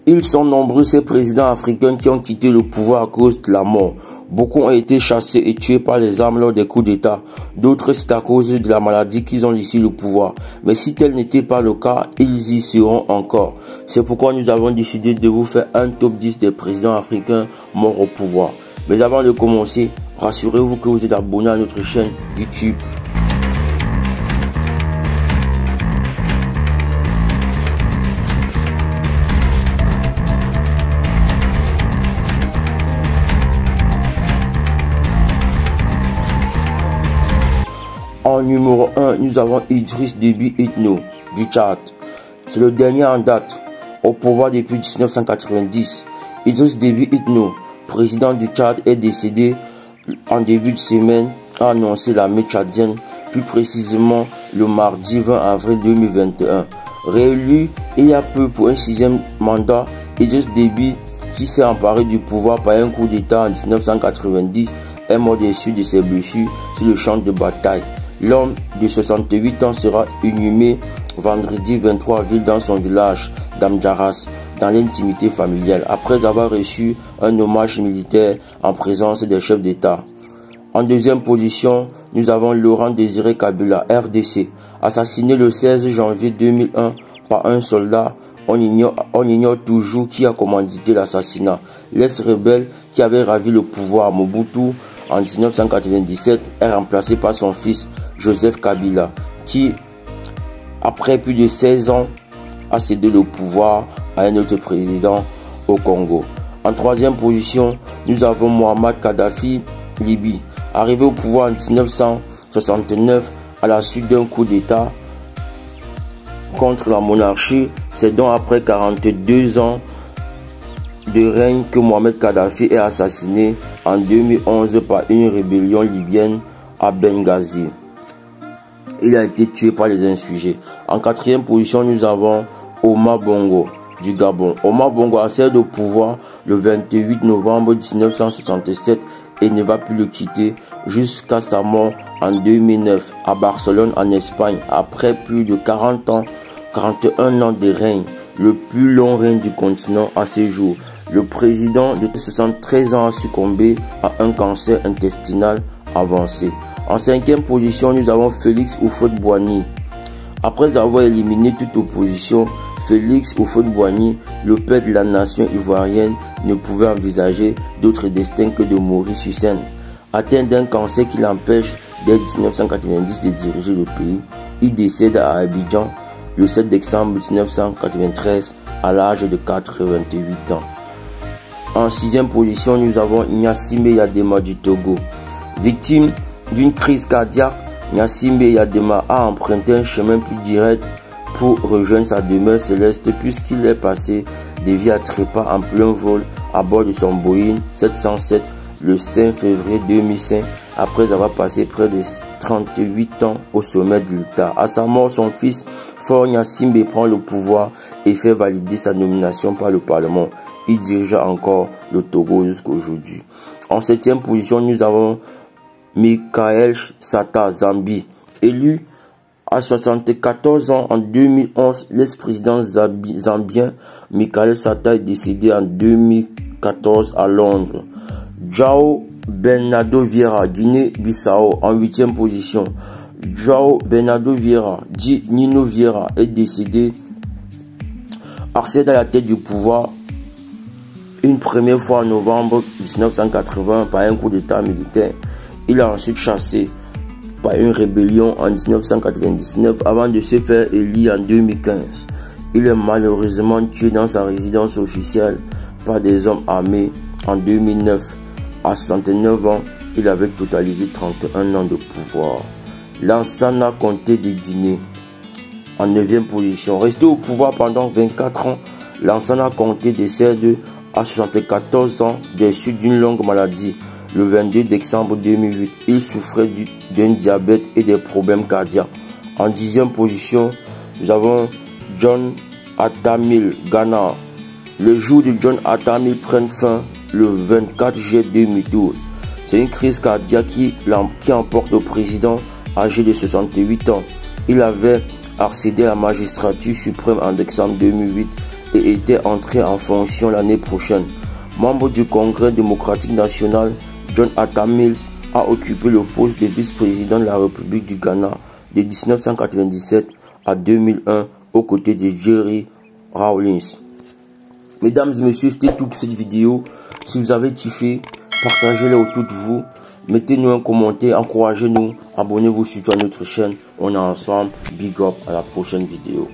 Ils sont nombreux ces présidents africains qui ont quitté le pouvoir à cause de la mort. Beaucoup ont été chassés et tués par les armes lors des coups d'État. D'autres, c'est à cause de la maladie qu'ils ont laissé le pouvoir. Mais si tel n'était pas le cas, ils y seront encore. C'est pourquoi nous avons décidé de vous faire un top 10 des présidents africains morts au pouvoir. Mais avant de commencer, rassurez-vous que vous êtes abonné à notre chaîne YouTube. En numéro 1, nous avons Idriss Déby Itno du Tchad. C'est le dernier en date, au pouvoir depuis 1990. Idriss Déby Itno, président du Tchad, est décédé en début de semaine, a annoncé l'armée tchadienne, plus précisément le mardi 20 avril 2021. Réélu il y a peu pour un 6e mandat, Idriss Déby, qui s'est emparé du pouvoir par un coup d'État en 1990, est mort déçu de ses blessures sur le champ de bataille. L'homme de 68 ans sera inhumé vendredi 23 avril dans son village d'Amdjaras, dans l'intimité familiale, après avoir reçu un hommage militaire en présence des chefs d'État. En deuxième position, nous avons Laurent Désiré Kabila, RDC, assassiné le 16 janvier 2001 par un soldat. On ignore toujours qui a commandité l'assassinat. L'ex-rebelle qui avait ravi le pouvoir à Mobutu en 1997 est remplacé par son fils Joseph Kabila, qui, après plus de 16 ans, a cédé le pouvoir à un autre président au Congo. En troisième position, nous avons Mohamed Kadhafi, Libye, arrivé au pouvoir en 1969 à la suite d'un coup d'État contre la monarchie. C'est donc après 42 ans de règne que Mohamed Kadhafi est assassiné en 2011 par une rébellion libyenne à Benghazi. Il a été tué par les insurgés. En quatrième position, nous avons Omar Bongo du Gabon. Omar Bongo accède au pouvoir le 28 novembre 1967 et ne va plus le quitter jusqu'à sa mort en 2009 à Barcelone en Espagne, après plus de 41 ans de règne, le plus long règne du continent à ce jour. Le président de 73 ans a succombé à un cancer intestinal avancé. En cinquième position, nous avons Félix Houphouët-Boigny. Après avoir éliminé toute opposition, Félix Houphouët-Boigny, le père de la nation ivoirienne, ne pouvait envisager d'autre destin que de mourir sur scène. Atteint d'un cancer qui l'empêche dès 1990 de diriger le pays, il décède à Abidjan le 7 décembre 1993 à l'âge de 88 ans. En sixième position, nous avons Gnassingbé Eyadema du Togo. Victime d'une crise cardiaque, Gnassingbé Eyadema a emprunté un chemin plus direct pour rejoindre sa demeure céleste, puisqu'il est passé des vies à trépas en plein vol à bord de son Boeing 707 le 5 février 2005, après avoir passé près de 38 ans au sommet de l'État. À sa mort, son fils Faure Gnassingbé prend le pouvoir et fait valider sa nomination par le Parlement. Il dirigea encore le Togo jusqu'aujourd'hui. En septième position, nous avons Michael Sata, Zambie. Élu à 74 ans en 2011, l'ex-président zambien Michael Sata est décédé en 2014 à Londres. João Bernardo Vieira, Guinée-Bissau, en huitième position. João Bernardo Vieira, dit Nino Vieira, est décédé, accède à la tête du pouvoir une première fois en novembre 1980 par un coup d'état militaire. Il a ensuite chassé par une rébellion en 1999 avant de se faire élire en 2015. Il est malheureusement tué dans sa résidence officielle par des hommes armés en 2009. À 69 ans, il avait totalisé 31 ans de pouvoir. Lansana Conté de Guinée, en 9e position. Resté au pouvoir pendant 24 ans, Lansana Conté décède à 74 ans des suites d'une longue maladie. Le 22 décembre 2008, il souffrait d'un diabète et des problèmes cardiaques. En 10e position, nous avons John Atta Mills, Ghana. Le jour de John Atta Mills prend fin le 24 juillet 2012. C'est une crise cardiaque qui emporte le président âgé de 68 ans. Il avait accédé à la magistrature suprême en décembre 2008 et était entré en fonction l'année prochaine. Membre du Congrès démocratique national, John Atta Mills a occupé le poste de vice-président de la République du Ghana de 1997 à 2001 aux côtés de Jerry Rawlings. Mesdames et messieurs, c'était tout pour cette vidéo. Si vous avez kiffé, partagez-le autour de vous. Mettez-nous un commentaire, encouragez-nous, abonnez-vous surtout à notre chaîne. On est ensemble. Big up, à la prochaine vidéo.